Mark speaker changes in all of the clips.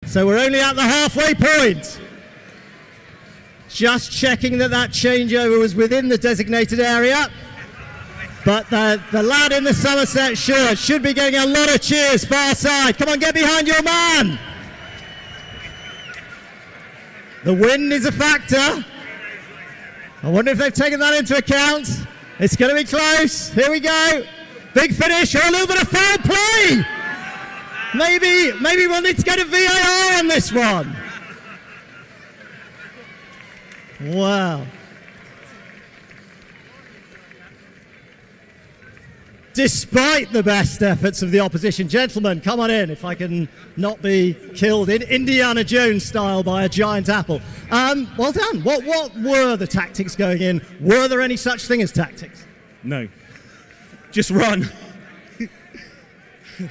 Speaker 1: So we're only at the halfway point. Just checking that that changeover was within the designated area. But the lad in the Somerset shirt should be getting a lot of cheers far side. Come on, get behind your man. The wind is a factor. I wonder if they've taken that into account. It's going to be close. Here we go. Big finish or a little bit of foul play. Maybe we'll need to go to VAR on this one. Wow. Despite the best efforts of the opposition. Gentlemen, come on in if I can not be killed in Indiana Jones style by a giant apple. Well done. What were the tactics going in? Were there any such thing as tactics?
Speaker 2: No. Just run.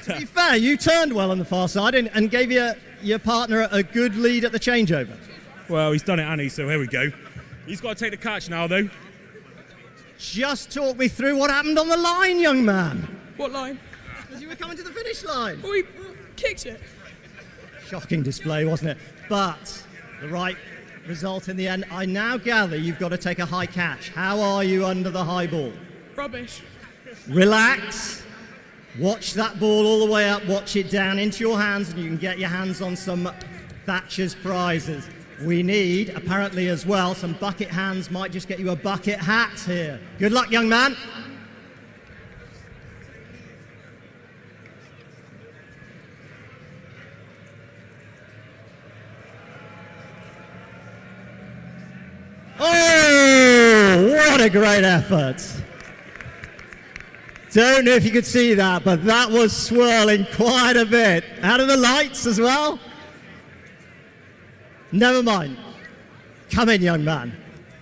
Speaker 1: To be fair, you turned well on the far side and gave your partner a good lead at the changeover.
Speaker 2: Well, he's done it, Annie, so here we go. He's got to take the catch now, though.
Speaker 1: Just talk me through what happened on the line, young man.
Speaker 3: What line?
Speaker 1: As you were coming to the finish line.
Speaker 3: Oh, he kicked it.
Speaker 1: Shocking display, wasn't it? But the right result in the end. I now gather you've got to take a high catch. How are you under the high ball?
Speaker 3: Rubbish.
Speaker 1: Relax. Watch that ball all the way up. Watch it down into your hands, and you can get your hands on some Thatcher's prizes. We need, apparently as well, some bucket hands. Might just get you a bucket hat here. Good luck, young man. Oh, what a great effort. Don't know if you could see that, but that was swirling quite a bit. Out of the lights as well. Never mind. Come in, young man.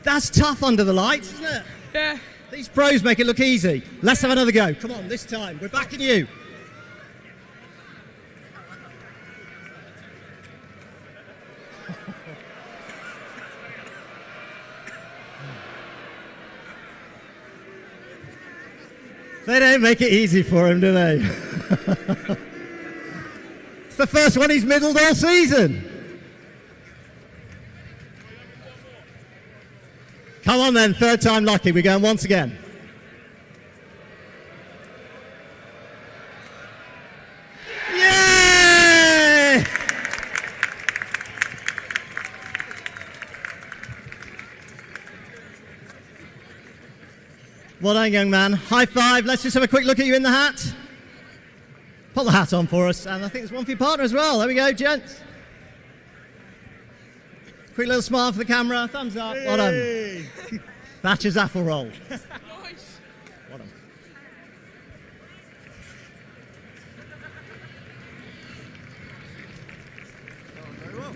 Speaker 1: That's tough under the lights, isn't it?
Speaker 3: Yeah.
Speaker 1: These pros make it look easy. Let's have another go. Come on, this time. We're backing you. They don't make it easy for him, do they? It's the first one he's middled all season. Come on then, third time lucky. We're going once again. Yay! Well done, young man. High five. Let's just have a quick look at you in the hat. Put the hat on for us. And I think there's one for your partner as well. There we go, gents. Quick little smile for the camera. Thumbs up. Well done. Thatcher's apple roll.
Speaker 3: Nice.
Speaker 1: Well done. Very well.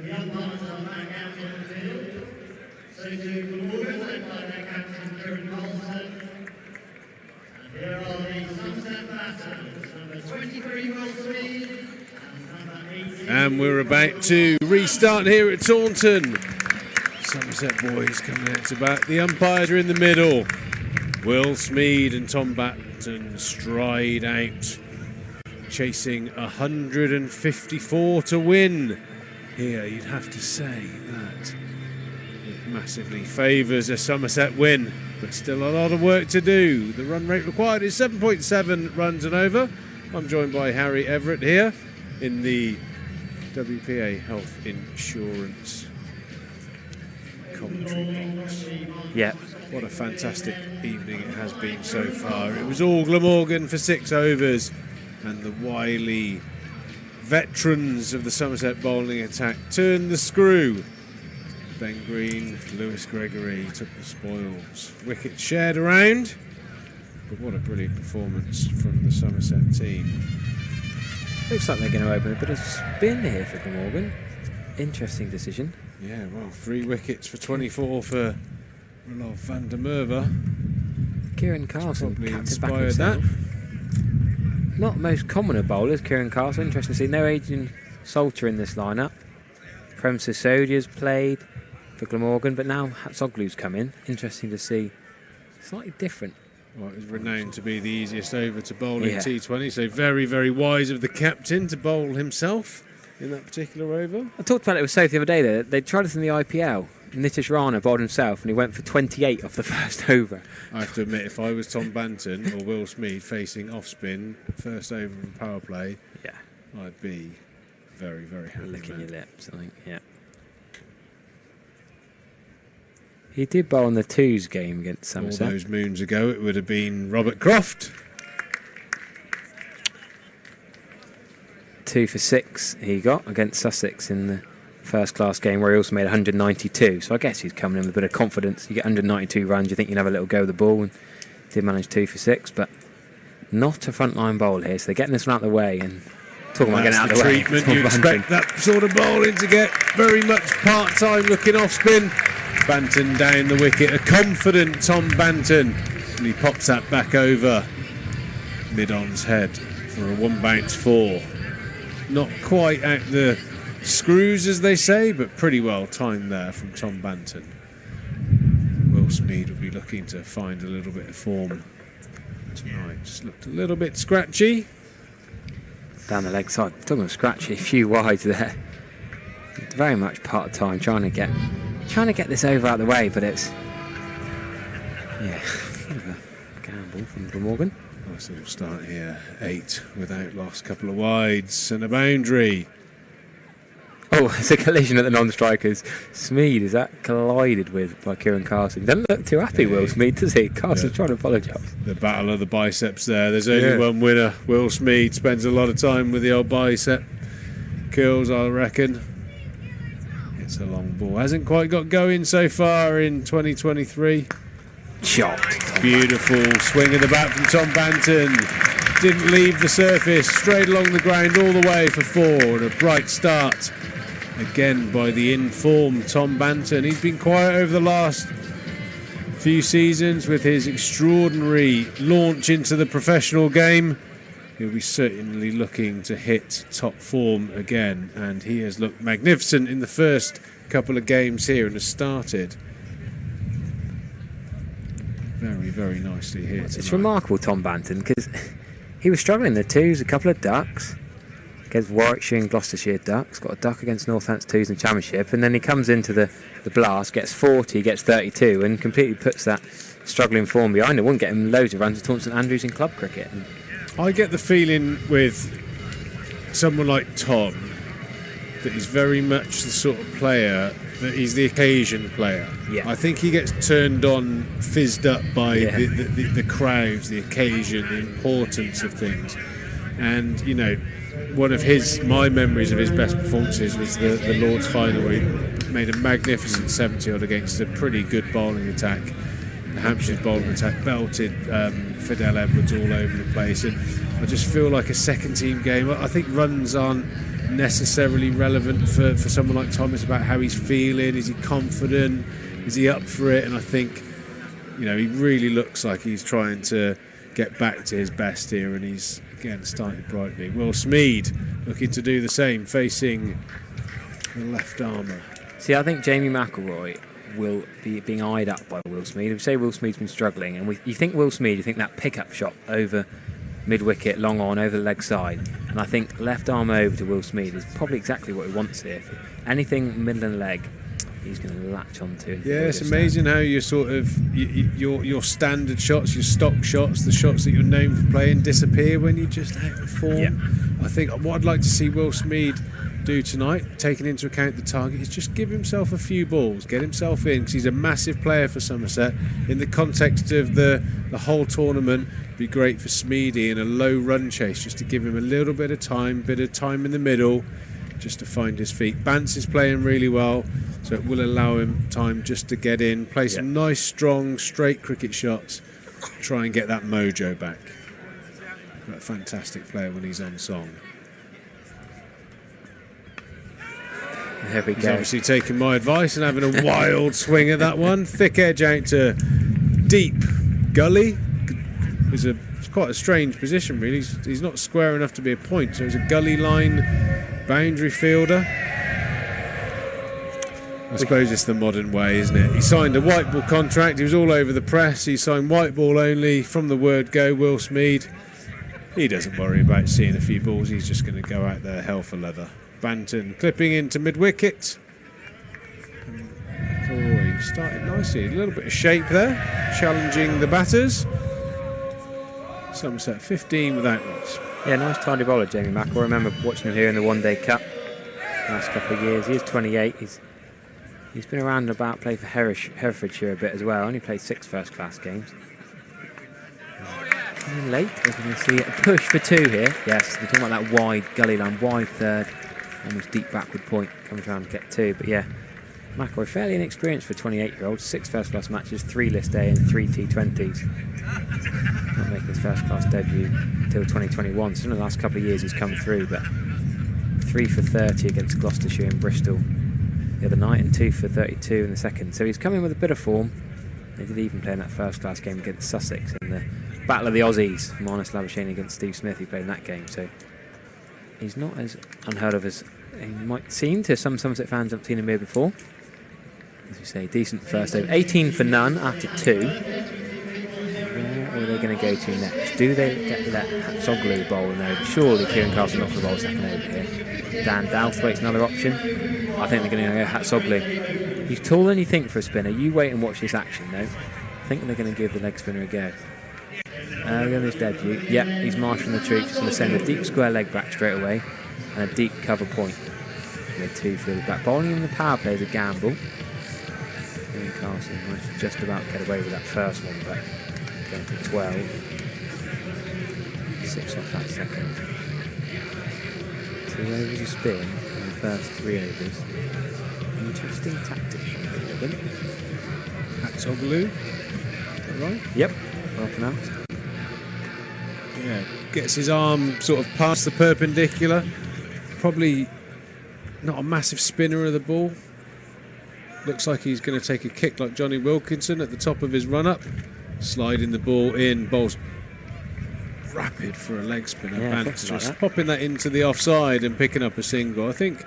Speaker 1: The umpires are back out on the field. So to Glamorgan, led by their captain Kieran Colston. And here are the Somerset batters, number 23 Will Speed, and number 18.
Speaker 4: And we're about to restart here at Taunton. Somerset boys coming out to bat. The umpires are in the middle. Will Smead and Tom Batton stride out chasing 154 to win. Here, you'd have to say that it massively favours a Somerset win, but still a lot of work to do. The run rate required is 7.7 runs and over. I'm joined by Harry Everett here in the WPA Health Insurance commentary box.
Speaker 5: Yeah.
Speaker 4: What a fantastic evening it has been so far. It was all Glamorgan for 6 overs, and the wily veterans of the Somerset bowling attack turned the screw. Ben Green, Lewis Gregory took the spoils. Wickets shared around, but what a brilliant performance from the Somerset team.
Speaker 5: Looks like they're going to open a bit of spin here for Glamorgan. Interesting decision.
Speaker 4: Yeah, well, 3 wickets for 24 for Roloff van der Merwe.
Speaker 5: Kieran Carlson
Speaker 4: probably
Speaker 5: captain back
Speaker 4: inspired that.
Speaker 5: himself. Not most common of bowlers, Kieran Carlson. Interesting to see. No Adrian Salter in this lineup. Prem Sisodia's played for Glamorgan, but now Hatzoglu's come in. Interesting to see. Slightly different.
Speaker 4: Well, it was renowned to be the easiest over to bowl in T20, so very, very wise of the captain to bowl himself in that particular over.
Speaker 5: I talked about it with Sophie the other day. They tried this in the IPL. Nitish Rana bowled himself and he went for 28 off the first over.
Speaker 4: I have to admit, if I was Tom Banton or Will Smeed facing off spin, first over of a power play,
Speaker 5: Yeah.
Speaker 4: I'd be very, very happy.
Speaker 5: Licking your lips, I think, yeah. He did bowl in the twos game against
Speaker 4: All
Speaker 5: Somerset.
Speaker 4: those moons ago, it would have been Robert Croft.
Speaker 5: 2 for 6 he got against Sussex in the first class game where he also made 192. So I guess he's coming in with a bit of confidence. You get 192 runs, you think you can have a little go with the ball, and did manage 2 for 6, but not a frontline bowl here. So they're getting this one out of the way, and talking about getting out of the way.
Speaker 4: Treatment. You expect that sort of bowling to get very much part-time looking off spin. Banton down the wicket, a confident Tom Banton, and he pops that back over mid-on's head for a 1-bounce 4. Not quite out the screws, as they say, but pretty well timed there from Tom Banton. Will Smeed will be looking to find a little bit of form tonight. Just looked a little bit scratchy.
Speaker 5: Down the leg side, talking of scratchy, a few wides there. Very much part of time, trying to get this over out of the way, but it's a gamble from Glamorgan.
Speaker 4: Nice little start here. 8 without loss, couple of wides and a boundary.
Speaker 5: Oh, it's a collision at the non-strikers. Smeed, is that collided with by Kieran Carlson? He doesn't look too happy, Will Smeed, does he? Carson's trying to apologise.
Speaker 4: The battle of the biceps there. There's only one winner. Will Smeed spends a lot of time with the old bicep curls, I reckon. It's a long ball. Hasn't quite got going so far in 2023.
Speaker 5: Shot.
Speaker 4: Beautiful swing of the bat from Tom Banton. Didn't leave the surface. Straight along the ground all the way for 4. And a bright start again by the in-form Tom Banton. He's been quiet over the last few seasons with his extraordinary launch into the professional game. He'll be certainly looking to hit top form again, and he has looked magnificent in the first couple of games here and has started very, very nicely here tonight.
Speaker 5: It's remarkable, Tom Banton, because he was struggling in the twos, a couple of ducks against Warwickshire and Gloucestershire ducks, got a duck against Northants twos in Championship, and then he comes into the blast, gets 40, gets 32, and completely puts that struggling form behind him. Wouldn't get him loads of runs at Taunton St Andrews in club cricket. And
Speaker 4: I get the feeling with someone like Tom that he's very much the sort of player that he's the occasion player.
Speaker 5: Yeah.
Speaker 4: I think he gets turned on, fizzed up by the crowds, the occasion, the importance of things. And, you know, one of my memories of his best performances was the Lord's final, where he made a magnificent 70-odd against a pretty good bowling attack. The Hampshire's bowling attack belted Fidel Edwards all over the place, and I just feel like a second team game. I think runs aren't necessarily relevant for someone like Thomas about how he's feeling. Is he confident? Is he up for it? And I think, you know, he really looks like he's trying to get back to his best here, and he's again started brightly. Will Smeed looking to do the same, facing the left armour.
Speaker 5: see, I think Jamie McElroy will be being eyed up by Will Smeed. If you say Will Smeed's been struggling, and you think Will Smeed, you think that pickup shot over mid-wicket, long on, over the leg side. And I think left arm over to Will Smeed is probably exactly what he wants here. Anything middle and leg, he's going to latch onto.
Speaker 4: Yeah, it's amazing how you sort of your standard shots, your stock shots, the shots that you're known for playing disappear when you just out of form.
Speaker 5: Yeah.
Speaker 4: I think what I'd like to see Will Smeed do tonight, taking into account the target, is just give himself a few balls, get himself in, because he's a massive player for Somerset. In the context of the whole tournament, it'd be great for Smeedy in a low run chase, just to give him a little bit of time in the middle, just to find his feet. Bance is playing really well, so it will allow him time just to get in, play some nice, strong, straight cricket shots, try and get that mojo back. What a fantastic player when he's on song.
Speaker 5: There we
Speaker 4: He's
Speaker 5: go.
Speaker 4: obviously taking my advice and having a wild swing at that one. Thick edge out to deep gully. It's quite a strange position, really. He's not square enough to be a point, so he's a gully line boundary fielder. I suppose it's the modern way, isn't it? He signed a white ball contract. He was all over the press. He signed white ball only from the word go. Will Smeed, he doesn't worry about seeing a few balls. He's just going to go out there hell for leather. Banton clipping into mid-wicket. Oh, he started nicely. A little bit of shape there, challenging the batters. Somerset 15 without runs.
Speaker 5: Yeah, nice tidy bowler, Jamie Mack. I remember watching him here in the one-day cup last couple of years. He is 28. He's been around and about, played for Herefordshire a bit as well. Only played 6 first-class games. Coming late, as you can see, a push for 2 here. Yes, we're talking about that wide gully line, wide third. Almost deep backward point, comes around to get 2. But yeah, McIlroy fairly inexperienced for a 28-year-old. 6 first-class matches, 3 List A and 3 T20s. Not making his first-class debut until 2021. So in the last couple of years he's come through, but 3 for 30 against Gloucestershire and Bristol the other night, and 2 for 32 in the second. So he's come in with a bit of form. He did even play in that first-class game against Sussex in the Battle of the Aussies. Marnus Labuschagne against Steve Smith, he played in that game. So he's not as unheard of as he might seem to some Somerset fans. Haven't seen him here before. As we say, decent first over. 18 for none after 2. Where are they going to go to next? Do they let Hatsoglu bowl an over? Surely Kieran Castle not going to bowl second over here. Dan Douthwaite's another option. I think they're going to go Hatsoglu. He's taller than you think for a spinner. You wait and watch this action though. I think they're going to give the leg spinner a go. Early on his debut, yep, he's marshalling the troops. He's going to send a deep square leg back straight away and a deep cover point. With 2 fielded back. Bowling in the power play is a gamble. Kieran Carson managed to just about get away with that first one, but going for 12. 6 off that second. 2 overs of spin in the first 3 overs. Interesting tactic from him.
Speaker 4: Hatsoglu, is that right?
Speaker 5: Yep, well pronounced.
Speaker 4: Yeah, gets his arm sort of past the perpendicular. Probably not a massive spinner of the ball. Looks like he's going to take a kick like Johnny Wilkinson at the top of his run-up. Sliding the ball in, bowls rapid for a leg spinner.
Speaker 5: Yeah,
Speaker 4: Bance
Speaker 5: like
Speaker 4: just
Speaker 5: that.
Speaker 4: popping that into the offside and picking up a single. I think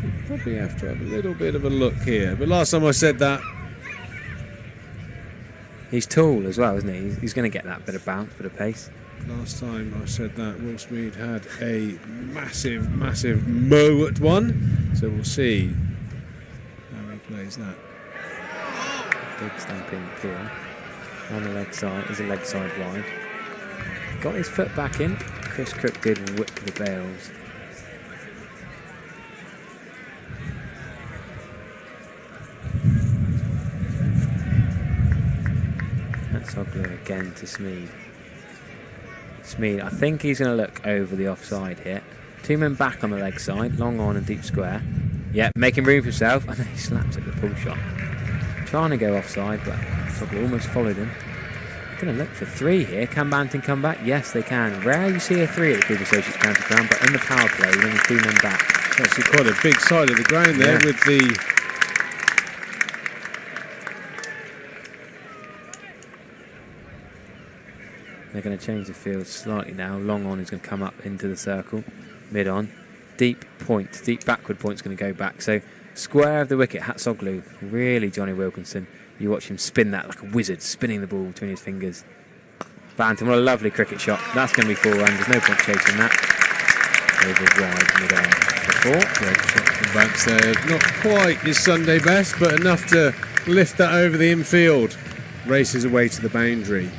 Speaker 4: we probably have to have a little bit of a look here. But last time I said that,
Speaker 5: He's tall as well, isn't he? He's going to get that bit of bounce, bit of pace.
Speaker 4: last time I said that, Will Smeed had a massive, massive mow at one. So we'll see how he plays that.
Speaker 5: Big stamping clear. On the leg side, is a leg side wide. Got his foot back in. Chris Cook did whip the bails. That's ugly again to Smeed. Smeed, I think he's going to look over the offside here. 2 men back on the leg side, long on and deep square. Yeah, making room for himself, and then he slaps at the pull shot. Trying to go offside, but Soglu almost followed him. Going to look for 3 here. Can Banton come back? Yes, they can. Rare you see a 3 at the Cooper Associates County Ground, but in the power play, with only 2 men back.
Speaker 4: It's actually quite a big side of the ground there with the...
Speaker 5: They're going to change the field slightly now. Long on is going to come up into the circle. Mid on. Deep point. Deep backward point's going to go back. So square of the wicket. Hatsoglu. Really Johnny Wilkinson. You watch him spin that like a wizard, spinning the ball between his fingers. Banton, what a lovely cricket shot. That's going to be 4 runs. There's no point chasing that. Over wide mid-on for 4.
Speaker 4: Great shot from Vance there. Not quite his Sunday best, but enough to lift that over the infield. Races away to the boundary.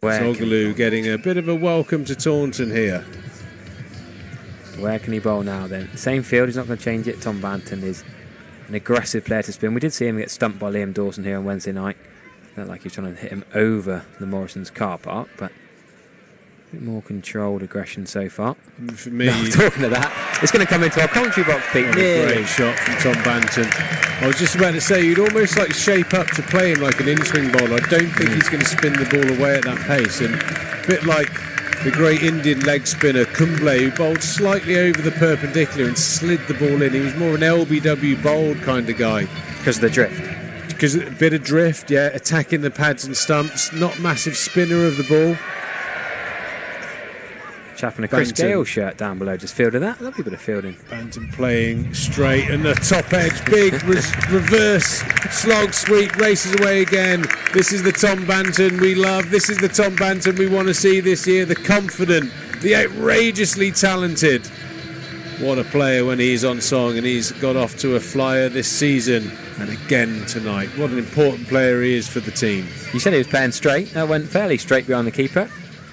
Speaker 4: Zogaloo getting a bit of a welcome to Taunton here.
Speaker 5: Where can he bowl now then? Same field, he's not going to change it. Tom Banton is an aggressive player to spin. We did see him get stumped by Liam Dawson here on Wednesday night. Felt like he was trying to hit him over the Morrison's car park, but a bit more controlled aggression so far.
Speaker 4: For me,
Speaker 5: talking to that, it's going to come into our commentary box, Pete.
Speaker 4: Great shot from Tom Banton. I was just about to say, you'd almost like shape up to play him like an in-swing bowler. I don't think he's going to spin the ball away at that pace. And a bit like the great Indian leg spinner Kumble, who bowled slightly over the perpendicular and slid the ball in. He was more an LBW bowled kind of guy.
Speaker 5: Because of the drift.
Speaker 4: Because a bit of drift, yeah, attacking the pads and stumps, not massive spinner of the ball.
Speaker 5: Chap in a Chris Gale shirt down below just fielded that. Lovely bit of fielding.
Speaker 4: Banton playing straight and the top edge, big reverse slog sweep, races away again. This is the Tom Banton we love. This is the Tom Banton we want to see this year. The confident, the outrageously talented. What a player when he's on song, and he's got off to a flyer this season and again tonight. What an important player he is for the team.
Speaker 5: You said he was playing straight. That went fairly straight behind the keeper.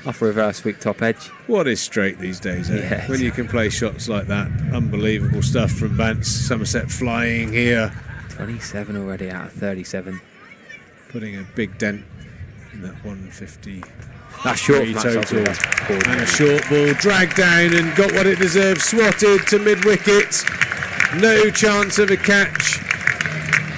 Speaker 5: Off a reverse sweep top edge.
Speaker 4: What is straight these days, eh?
Speaker 5: Yes.
Speaker 4: When you can play shots like that. Unbelievable stuff from Vance. Somerset flying here.
Speaker 5: 27 already out of 37.
Speaker 4: Putting a big dent in that 150.
Speaker 5: That's short
Speaker 4: total. And a short ball dragged down and got what it deserved. Swatted to mid-wicket. No chance of a catch.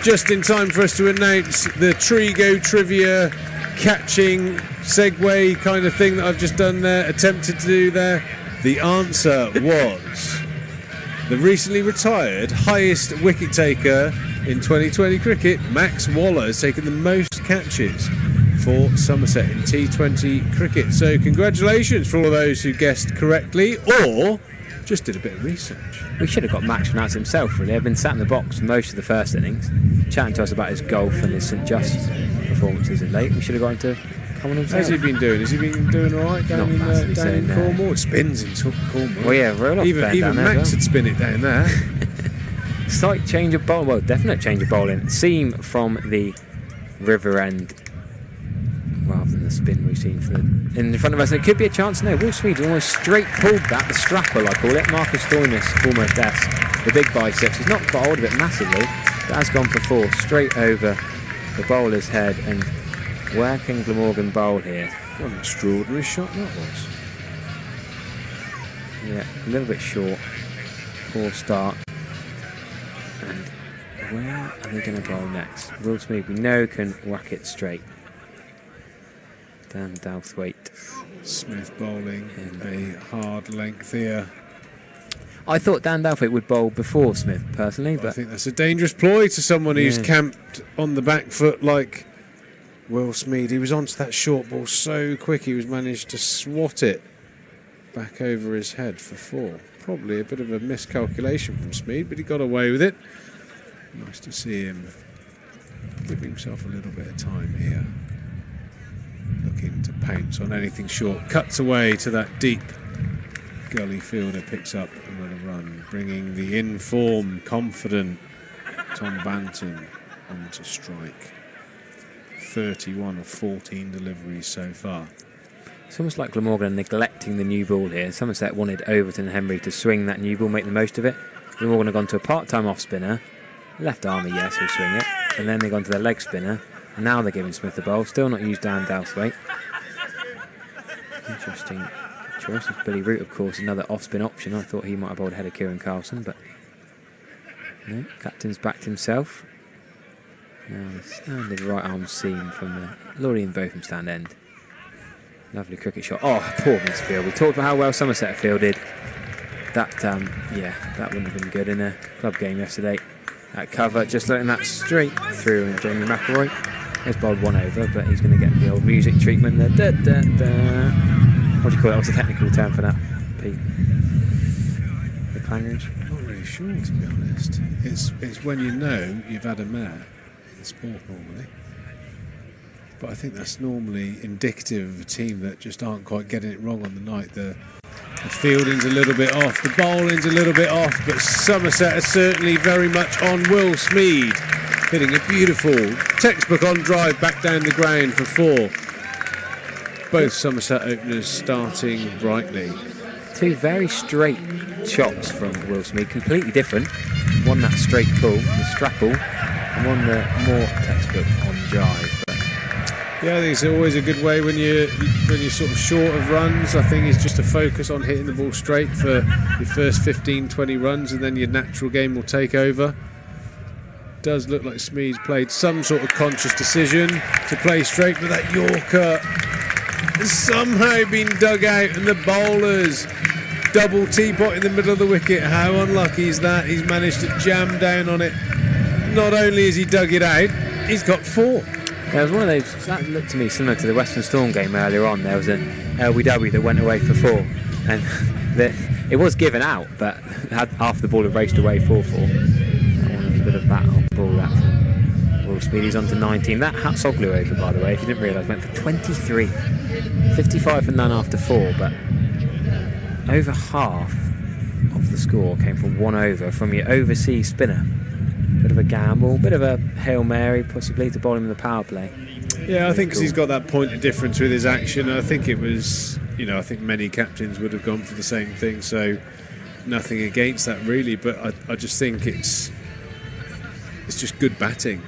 Speaker 4: Just in time for us to announce the Trigo trivia catching segue kind of thing that I've just done there, attempted to do there. The answer was the recently retired highest wicket taker in 2020 cricket, Max Waller, has taken the most catches for Somerset in T20 cricket. So congratulations for all those who guessed correctly or just did a bit of research.
Speaker 5: We should have got Max to announce himself, really. I've been sat in the box for most of the first innings, chatting to us about his golf and his St Just performances of late. We should have got him to come on himself.
Speaker 4: How's he been doing? Has he been doing all right down in Cornwall? It spins in Cornwall.
Speaker 5: Well, yeah, real
Speaker 4: even Max would spin it down there.
Speaker 5: Slight change of bowling, well, definite change of bowling. Seam from the river end rather than the spin we've seen from in front of us. It could be a chance. No, Will Smeed almost straight pulled that, the strapper, I call it. Marcus Stoinis almost S. The big biceps. He's not got hold of it massively, but has gone for 4 straight over the bowler's head. And where can Glamorgan bowl here?
Speaker 4: What an extraordinary shot that was.
Speaker 5: Yeah, a little bit short. Poor start. And where are they going to bowl next? Will Smeed, we know, can whack it straight. Dan Douthwaite.
Speaker 4: Smith bowling a hard length here.
Speaker 5: I thought Dan Douthwaite would bowl before Smith, personally, but
Speaker 4: I think that's a dangerous ploy to someone who's camped on the back foot like Will Smeed. He was onto that short ball so quick he was managed to swat it back over his head for 4. Probably a bit of a miscalculation from Smeed, but he got away with it. Nice to see him give himself a little bit of time here. Looking to pounce on anything short. Cuts away to that deep gully fielder. Picks up another run. Bringing the in-form, confident Tom Banton onto strike. 31 of 14 deliveries so far.
Speaker 5: It's almost like Glamorgan neglecting the new ball here. Somerset wanted Overton and Henry to swing that new ball, make the most of it. Glamorgan have gone to a part-time off-spinner. Left army, yes, he'll swing it. And then they've gone to their leg spinner. And now they're giving Smith the bowl. Still not used Dan Douthwaite. Interesting choice of Billy Root, of course, another off-spin option. I thought he might have bowled ahead of Kieran Carlson, but no, captain's backed himself. Now the standard right arm seam from the Lorien Botham stand end. Lovely cricket shot. Oh, poor misfield. We talked about how well Somerset fielded. That, yeah, that wouldn't have been good in a club game yesterday. That cover, just letting that straight through, and Jamie McElroy has bowled 1 over, but he's going to get the old music treatment there. Da, da, da. What do you call it? What's the technical term for that, Pete? The clangers?
Speaker 4: Not really sure, to be honest. It's when you know you've had a mare. the sport normally. But I think that's normally indicative of a team that just aren't quite getting it wrong on the night. The fielding's a little bit off, the bowling's a little bit off, but Somerset are certainly very much on Will Smeed, hitting a beautiful textbook on drive back down the ground for 4. Both Somerset openers starting brightly.
Speaker 5: 2 very straight shots from Will Smeed, completely different. One that straight pull, the strapple, and one the more textbook on drive. But
Speaker 4: yeah, I think it's always a good way when you're sort of short of runs. I think it's just to focus on hitting the ball straight for your first 15-20 runs, and then your natural game will take over. Does look like Smeed's played some sort of conscious decision to play straight, but that Yorker has somehow been dug out, and the bowlers double teapot in the middle of the wicket. How unlucky is that? He's managed to jam down on it. Not only has he dug it out, he's got 4.
Speaker 5: There was one of those, that looked to me similar to the Western Storm game earlier on. There was an LBW that went away for 4, and it was given out, but had half the ball had raced away 4-4. That one was a bit of bat on ball, that from Will Smeed. He's on to 19. That Hatsoglu over, by the way, if you didn't realise, went for 23. 55 for none after 4, but over half of the score came from 1 over from your overseas spinner. Bit of a gamble, bit of a Hail Mary possibly to bowl him in the power play.
Speaker 4: Yeah, I think because he's got that point of difference with his action. I think it was, I think many captains would have gone for the same thing, so nothing against that really, but I just think it's just good batting,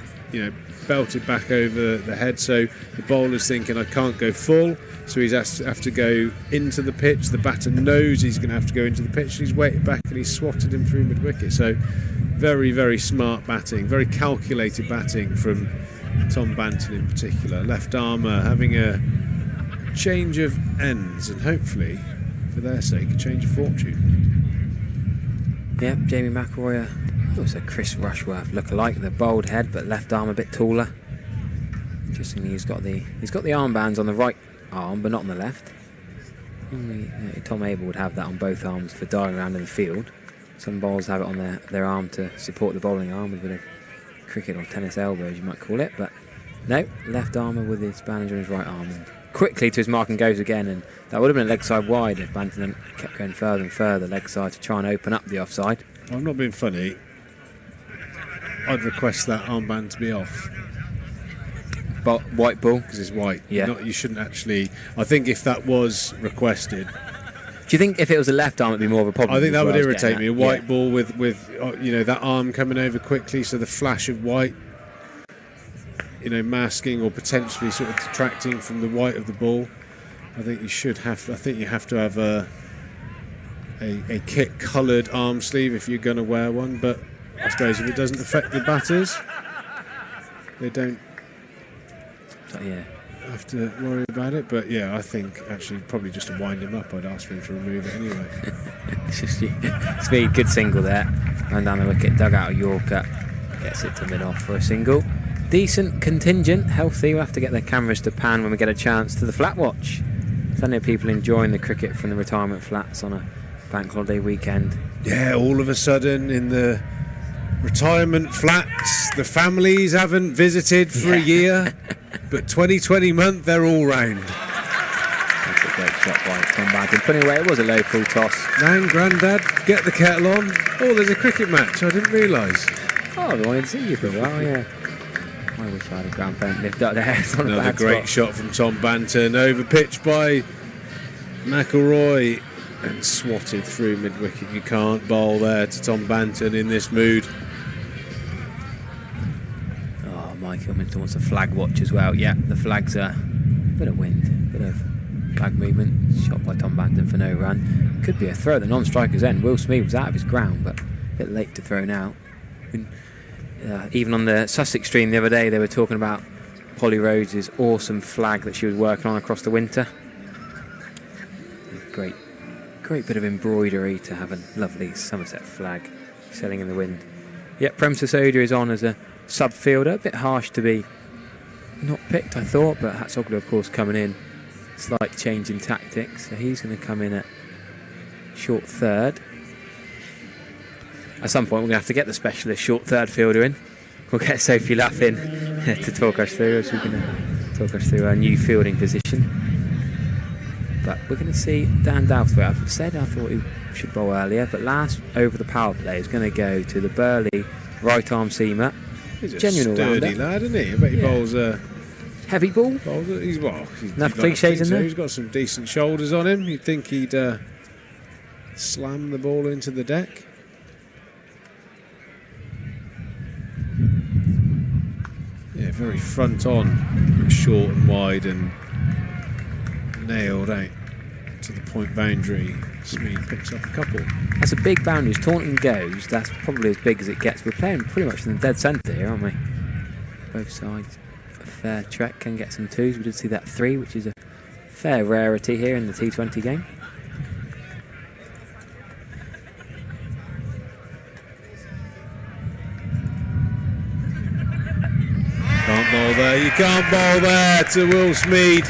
Speaker 4: belted back over the head, so the bowler's thinking I can't go full, so he's have to go into the pitch. The batter knows he's going to have to go into the pitch, and he's waited back and he's swatted him through mid-wicket. So very, very smart batting, very calculated batting from Tom Banton in particular. Left armour having a change of ends, and hopefully, for their sake, a change of fortune.
Speaker 5: Yep, Jamie McElroy, also Chris Rushworth look-alike, the bald head but left arm a bit taller. Interestingly, he's got the armbands on the right arm but not on the left. Normally, Tom Abel would have that on both arms for diving around in the field. Some bowlers have it on their arm to support the bowling arm with a bit of cricket or tennis elbow, as you might call it, but no, left armour with his bandage on his right arm. And quickly to his mark and goes again, and that would have been a leg side wide if Banton kept going further and further leg side to try and open up the offside.
Speaker 4: I'm not being funny. I'd request that armband to be off.
Speaker 5: But white ball?
Speaker 4: Because it's white.
Speaker 5: Yeah.
Speaker 4: You shouldn't actually... I think if that was requested...
Speaker 5: Do you think if it was a left arm it'd be more of a problem?
Speaker 4: I think that would irritate me. A white ball with that arm coming over quickly, so the flash of white, masking or potentially sort of detracting from the white of the ball. I think you have to have a kit coloured arm sleeve if you're going to wear one, but I suppose if it doesn't affect the batters, they don't have to worry about it. But yeah, I think actually probably just to wind him up, I'd ask for him to remove it anyway.
Speaker 5: Speed, good single there, ran down the wicket, dug out a Yorker, gets it to mid-off for a single. Decent contingent, healthy. We'll have to get the cameras to pan when we get a chance to the flat watch. Plenty of people enjoying the cricket from the retirement flats on a bank holiday weekend.
Speaker 4: Yeah, all of a sudden in the retirement flats, the families haven't visited for a year, but 2020 month they're all round.
Speaker 5: That's a great shot by Tom Banton. Putting away, it was a low full toss.
Speaker 4: Nan, Grandad, get the kettle on. Oh, there's a cricket match, I didn't realise.
Speaker 5: Oh, I wanted to see you for a while, yeah. I wish I had a grandparent lift up there.
Speaker 4: Another great shot from Tom Banton, over pitch by McElroy and swatted through mid-wicket. You can't bowl there to Tom Banton in this mood.
Speaker 5: Oh, Michael Minton wants a flag watch as well. Yeah, the flags are a bit of wind, bit of flag movement. Shot by Tom Banton for no run. Could be a throw at the non-striker's end. Will Smeed was out of his ground, but a bit late to throw now. Even on the Sussex stream the other day, they were talking about Polly Rose's awesome flag that she was working on across the winter. Great bit of embroidery to have a lovely Somerset flag sailing in the wind. Yep, Prem Sissodia is on as a sub-fielder. A bit harsh to be not picked, I thought, but Hatsoglu, of course, coming in. Slight change in tactics, so he's going to come in at short third. At some point, we're going to have to get the specialist short third fielder in. we'll get Sophie Luff in to talk us through. She's going to talk us through our new fielding position. But we're going to see Dan Dalthwaite. I've said I thought he should bowl earlier, but last over the power play is going to go to the burly right arm seamer.
Speaker 4: He's a
Speaker 5: genuine
Speaker 4: sturdy
Speaker 5: all-rounder.
Speaker 4: lad, isn't he? I bet he bowls a...
Speaker 5: Heavy ball?
Speaker 4: He's
Speaker 5: Enough cliches in there?
Speaker 4: He's got some decent shoulders on him. You'd think he'd slam the ball into the deck. Yeah, very front on, short and wide and nailed out to the point boundary. Smeed picks up a couple.
Speaker 5: That's a big boundary. As Taunton goes, that's probably as big as it gets. We're playing pretty much in the dead centre here, aren't we? Both sides. A fair trek, can get some twos. We did see that 3, which is a fair rarity here in the T20 game.
Speaker 4: Can't bowl there. You can't bowl there to Will Smeed.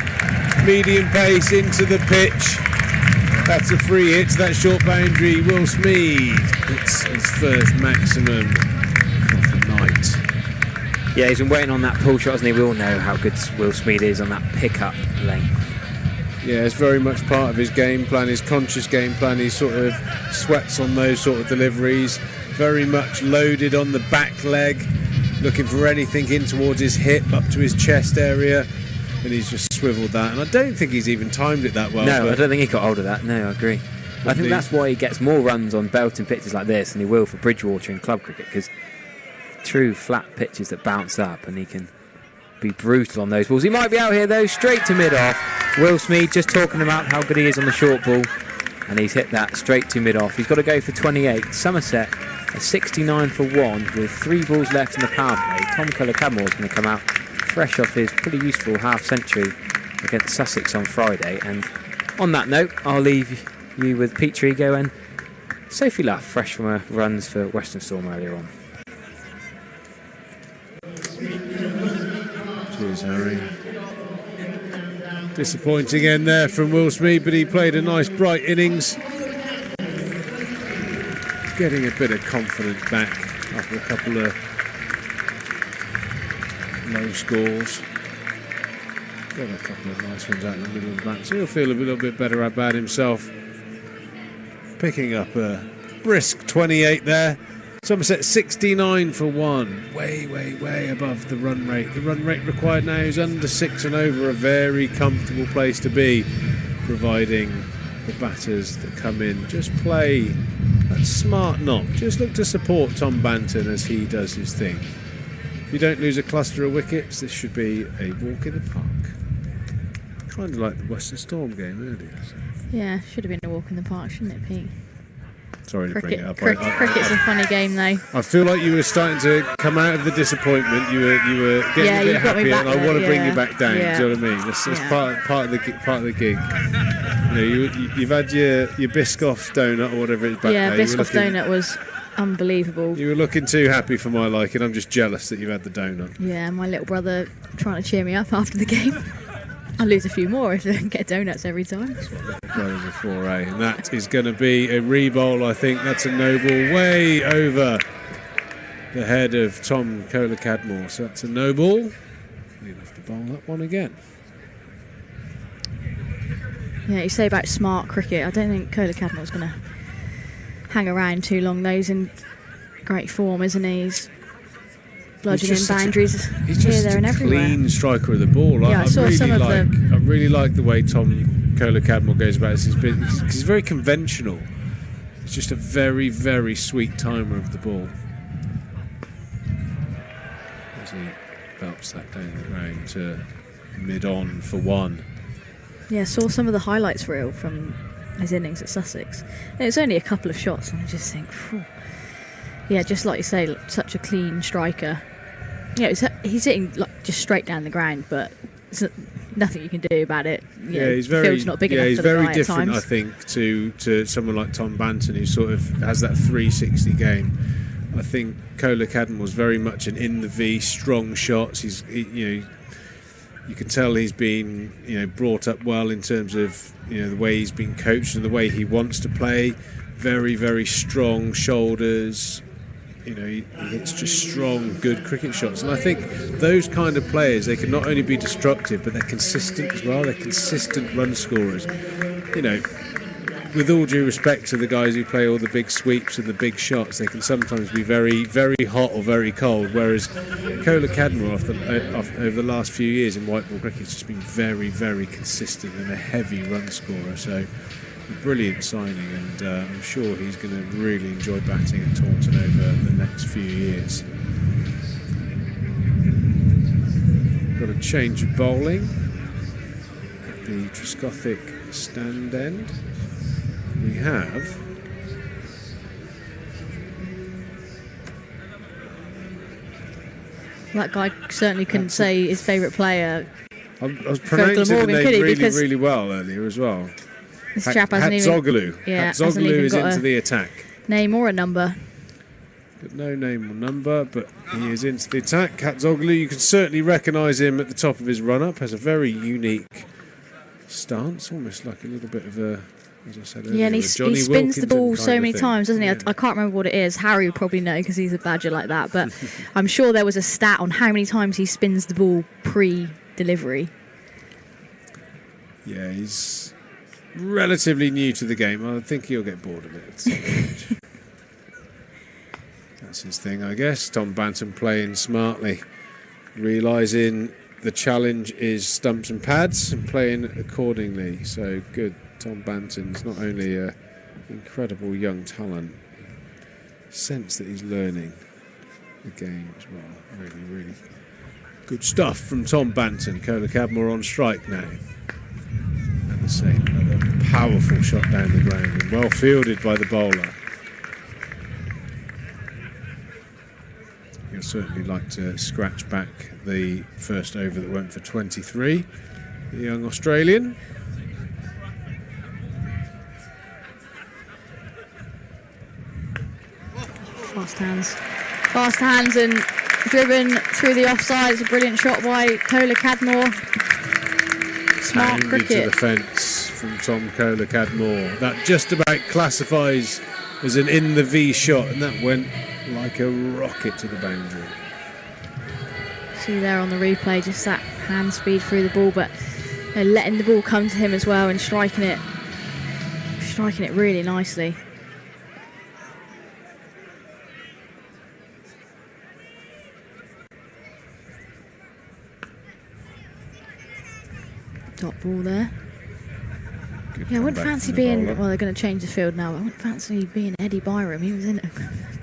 Speaker 4: Medium pace into the pitch. That's a free hit to that short boundary. Will Smeed. It's his first maximum of the night.
Speaker 5: Yeah, he's been waiting on that pull shot, hasn't he? We all know how good Will Smeed is on that pickup length.
Speaker 4: Yeah, it's very much part of his game plan, his conscious game plan. He sort of sweats on those sort of deliveries. Very much loaded on the back leg, looking for anything in towards his hip, up to his chest area. And he's just swiveled that. And I don't think he's even timed it that well.
Speaker 5: No, I don't think he got hold of that. No, I agree. I think that's why he gets more runs on belting pitches like this than he will for Bridgewater in club cricket, because true flat pitches that bounce up, and he can be brutal on those balls. He might be out here though, straight to mid-off. Will Smeed just talking about how good he is on the short ball, and he's hit that straight to mid-off. He's got to go for 28. Somerset a 69 for 1 with 3 balls left in the power play. Tom Cadmore is going to come out fresh off his pretty useful half-century against Sussex on Friday. And on that note, I'll leave you with Pete Trigo and Sophie Luff, fresh from her runs for Western Storm earlier on.
Speaker 4: Cheers, Harry. Disappointing end there from Will Smeed, but he played a nice bright innings. Getting a bit of confidence back after a couple of low scores. Got a couple of nice ones out in the middle of the bat, so he'll feel a little bit better about himself. Picking up a brisk 28 there. Somerset 69 for 1. Way above the run rate. The run rate required now is under 6 and over. A very comfortable place to be, providing the batters that come in just play that smart knock. Just look to support Tom Banton as he does his thing. If you don't lose a cluster of wickets, this should be a walk in the park. Kind of like the Western Storm game earlier. So.
Speaker 6: Yeah, should have been a walk in the park, shouldn't it, Pete?
Speaker 4: Sorry to bring it up.
Speaker 6: Cricket's a funny game, though.
Speaker 4: I feel like you were starting to come out of the disappointment. You were getting a bit happy, and I want to bring you back down.
Speaker 6: Yeah.
Speaker 4: Do you know what I mean? That's part of the gig. You know, you've had your Biscoff donut or whatever it's back there.
Speaker 6: Yeah, Biscoff donut was unbelievable.
Speaker 4: You were looking too happy for my liking. I'm just jealous that you've had the donut.
Speaker 6: Yeah, my little brother trying to cheer me up after the game. I'll lose a few more if I don't get donuts every time.
Speaker 4: Goes before, and that is going to be a re-bowl. I think that's a no ball way over the head of Tom Cadmore. So that's a no ball. He'll have to bowl that one again.
Speaker 6: Yeah, you say about smart cricket. I don't think Cadmore's going to hang around too long. Though he's in great form, isn't he? He's bludgeoning boundaries here, there, and everywhere.
Speaker 4: Clean striker of the ball.
Speaker 6: Yeah,
Speaker 4: I really like the way Tom Cadmore goes about this. He's very conventional. It's just a very, very sweet timer of the ball. As he belts that down the ground to mid-on for 1.
Speaker 6: Yeah, saw some of the highlights reel from his innings at Sussex. And it was only a couple of shots, and I just think, phew. Yeah, just like you say, such a clean striker. Yeah, he's hitting just straight down the ground, but there's nothing you can do about it.
Speaker 4: He's very,
Speaker 6: the field's not big enough
Speaker 4: he's
Speaker 6: for the
Speaker 4: very
Speaker 6: guy
Speaker 4: different,
Speaker 6: at
Speaker 4: I
Speaker 6: times.
Speaker 4: think, to someone like Tom Banton, who sort of has that 360 game. I think Cadmore's very much an in the V, strong shots. You can tell he's been brought up well in terms of the way he's been coached and the way he wants to play. Very, very strong shoulders. You know, he hits just strong, good cricket shots. And I think those kind of players, they can not only be destructive, but they're consistent as well. They're consistent run scorers. You know, with all due respect to the guys who play all the big sweeps and the big shots, they can sometimes be very, very hot or very cold. Whereas Kola Cadmore, over the last few years in white ball cricket, has just been very, very consistent and a heavy run scorer. So, a brilliant signing, and I'm sure he's going to really enjoy batting at Taunton over the next few years. Got a change of bowling at the Trescothick stand end. We have
Speaker 6: that guy certainly couldn't say his favourite player.
Speaker 4: I was pronouncing the name really well earlier as well.
Speaker 6: This chap hasn't
Speaker 4: Hatzoglu is into the attack.
Speaker 6: Name or a number.
Speaker 4: Got no name or number, but he is into the attack. Hatzoglu, you can certainly recognise him at the top of his run-up. Has a very unique stance, almost like a little bit of a, as I said earlier,
Speaker 6: yeah, and he spins the ball so many times, doesn't he? Yeah. I can't remember what it is. Harry would probably know because he's a badger like that, but I'm sure there was a stat on how many times he spins the ball pre-delivery.
Speaker 4: Yeah, he's relatively new to the game. I think he'll get bored of it. That's his thing, I guess. Tom Banton playing smartly, realising the challenge is stumps and pads and playing accordingly. So good. Tom Banton's not only an incredible young talent, sense that he's learning the game as well. Really, really good stuff from Tom Banton. Kola Cadmore on strike now. And the same, another powerful shot down the ground and well fielded by the bowler. He'll certainly like to scratch back the first over that went for 23, the young Australian.
Speaker 6: Fast hands and driven through the offside. It's a brilliant shot by Kola Cadmore. Smart cricket.
Speaker 4: To the fence from Tom Kola Cadmore. That just about classifies as an in the V shot, and that went like a rocket to the boundary.
Speaker 6: See there on the replay, just that hand speed through the ball, but letting the ball come to him as well and striking it really nicely. Dot ball there. Yeah, I wouldn't fancy being... Well, they're going to change the field now. I wouldn't fancy being Eddie Byram. He was in a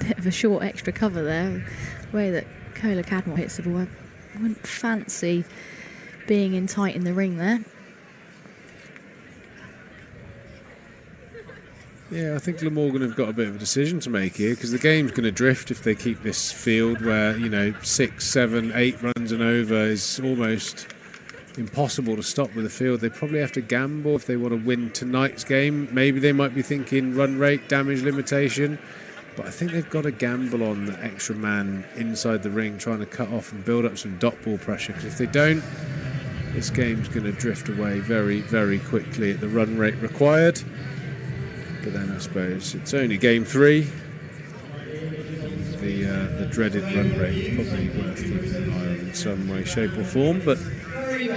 Speaker 6: bit of a short extra cover there. The way that Kola Cadmore hits the ball, I wouldn't fancy being in tight in the ring there.
Speaker 4: Yeah, I think Glamorgan have got a bit of a decision to make here, because the game's going to drift if they keep this field where, 6, 7, 8 runs and over is almost impossible to stop with the field. They probably have to gamble if they want to win tonight's game. Maybe they might be thinking run rate, damage limitation, but I think they've got to gamble on the extra man inside the ring trying to cut off and build up some dot ball pressure, because if they don't, this game's going to drift away very, very quickly at the run rate required. But then I suppose it's only game 3. The dreaded run rate is probably worth keeping an eye on in some way, shape or form, but we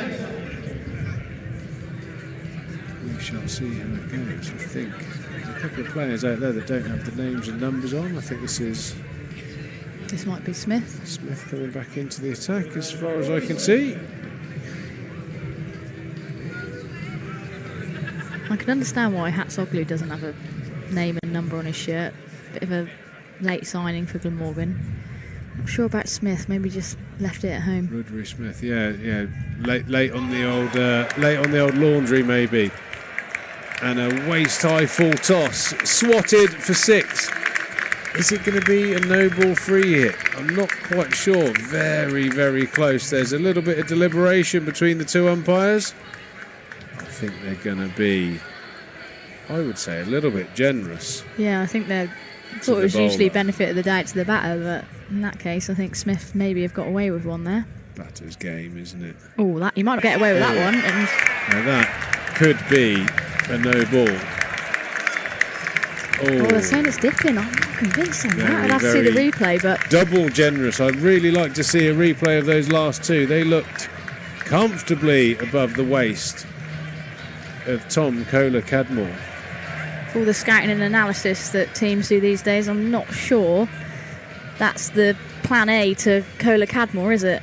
Speaker 4: shall see how it goes. I think there's a couple of players out there that don't have the names and numbers on. I think this
Speaker 6: might be Smith.
Speaker 4: Smith coming back into the attack as far as I can see.
Speaker 6: I can understand why Hatzoglu doesn't have a name and number on his shirt. Bit of a late signing for Glamorgan. Not sure about Smith. Maybe just left it at home.
Speaker 4: Rudry Smith, yeah, late on the old laundry maybe. And a waist high full toss, swatted for 6. Is it going to be a no ball free hit? I'm not quite sure. Very, very close. There's a little bit of deliberation between the two umpires. I think they're going to be, I would say, a little bit generous.
Speaker 6: Yeah, I think they're sort of usually benefit of the doubt to the batter, but in that case, I think Smith maybe have got away with one there.
Speaker 4: Batter's game, isn't it?
Speaker 6: Oh, that you might not get away with that one. And
Speaker 4: now that could be a no ball.
Speaker 6: Oh, they're saying it's dipping. I'm not convinced on that.
Speaker 4: Very,
Speaker 6: I'd have to see the
Speaker 4: very
Speaker 6: replay, but
Speaker 4: double generous. I'd really like to see a replay of those last two. They looked comfortably above the waist of Tom Kohler-Cadmore.
Speaker 6: for all the scouting and analysis that teams do these days, I'm not sure that's the plan A to Kohler-Cadmore, is it?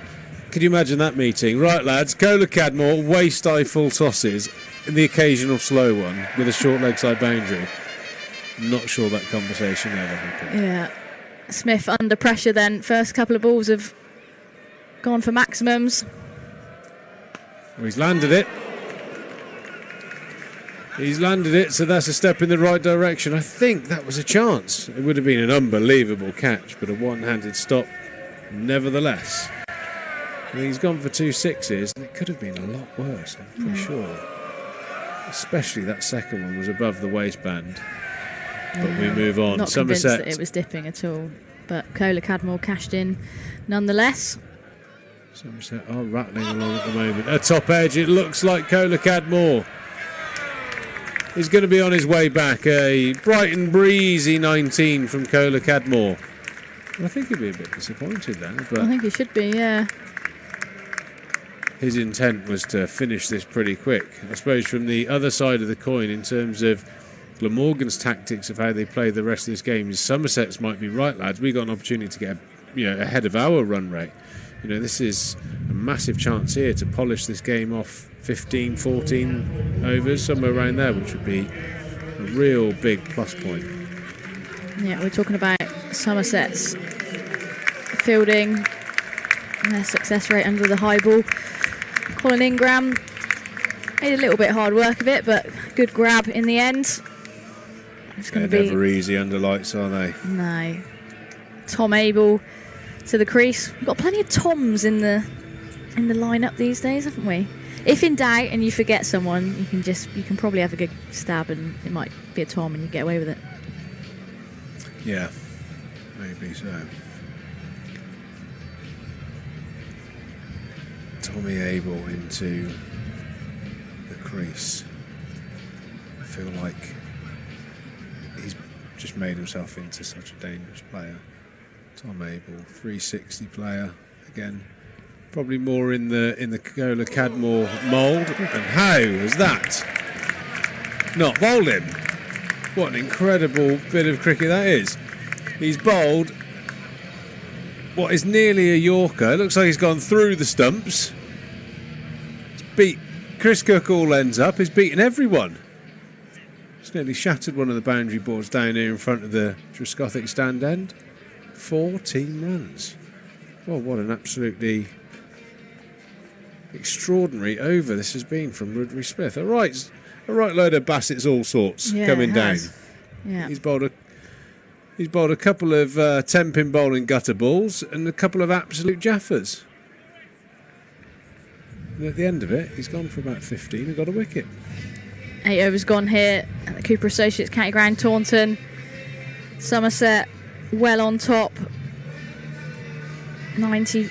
Speaker 4: Could you imagine that meeting? Right, lads, Kohler-Cadmore, waist-high full tosses, and the occasional slow one with a short leg side boundary. Not sure that conversation ever happened.
Speaker 6: Yeah. Smith under pressure then. First couple of balls have gone for maximums.
Speaker 4: Well, he's landed it. He's landed it, so that's a step in the right direction. I think that was a chance. It would have been an unbelievable catch, but a one-handed stop nevertheless. And he's gone for 2 sixes, and it could have been a lot worse, I'm pretty sure. Especially that second one was above the waistband. But we move on.
Speaker 6: Not convinced that it was dipping at all, but Kohler-Cadmore cashed in nonetheless.
Speaker 4: Somerset are rattling along at the moment. A top edge, it looks like Kohler-Cadmore is going to be on his way back. A bright and breezy 19 from Kohler-Cadmore. I think he'd be a bit disappointed there, but
Speaker 6: I think he should be, yeah.
Speaker 4: his intent was to finish this pretty quick. I suppose from the other side of the coin, in terms of Glamorgan's tactics of how they play the rest of this game, is Somerset's might be right, lads. We got an opportunity to get ahead of our run rate. This is a massive chance here to polish this game off 15, 14 overs, somewhere around there, which would be a real big plus point.
Speaker 6: Yeah, we're talking about Somerset's fielding and their success rate under the high ball. Colin Ingram made a little bit hard work of it, but good grab in the end. It's going to be
Speaker 4: never easy under lights, are they?
Speaker 6: No. Tom Abel to the crease. We've got plenty of Toms in the lineup these days, haven't we? If in doubt and you forget someone, you can probably have a good stab and it might be a Tom and you get away with it.
Speaker 4: Yeah, maybe so. Tommy Abel into the crease. I feel like he's just made himself into such a dangerous player. Tom Abel, 360 player again, probably more in the Kohler-Cadmore mould. And how has that not bowled him? What an incredible bit of cricket that is. He's bowled what is nearly a Yorker. It looks like he's gone through the stumps. He's beat Chris Cook all ends up. He's beaten everyone. He's nearly shattered one of the boundary boards down here in front of the Trescothick stand end. 14 runs. Well, what an absolutely extraordinary over this has been from Rudry Smith. A right load of Bassett's all sorts coming down.
Speaker 6: Yeah.
Speaker 4: He's bowled a couple of 10-pin bowling gutter balls and a couple of absolute jaffers. And at the end of it, he's gone for about 15 and got a wicket.
Speaker 6: 8 overs gone here at the Cooper Associates County Ground, Taunton. Somerset well on top. 90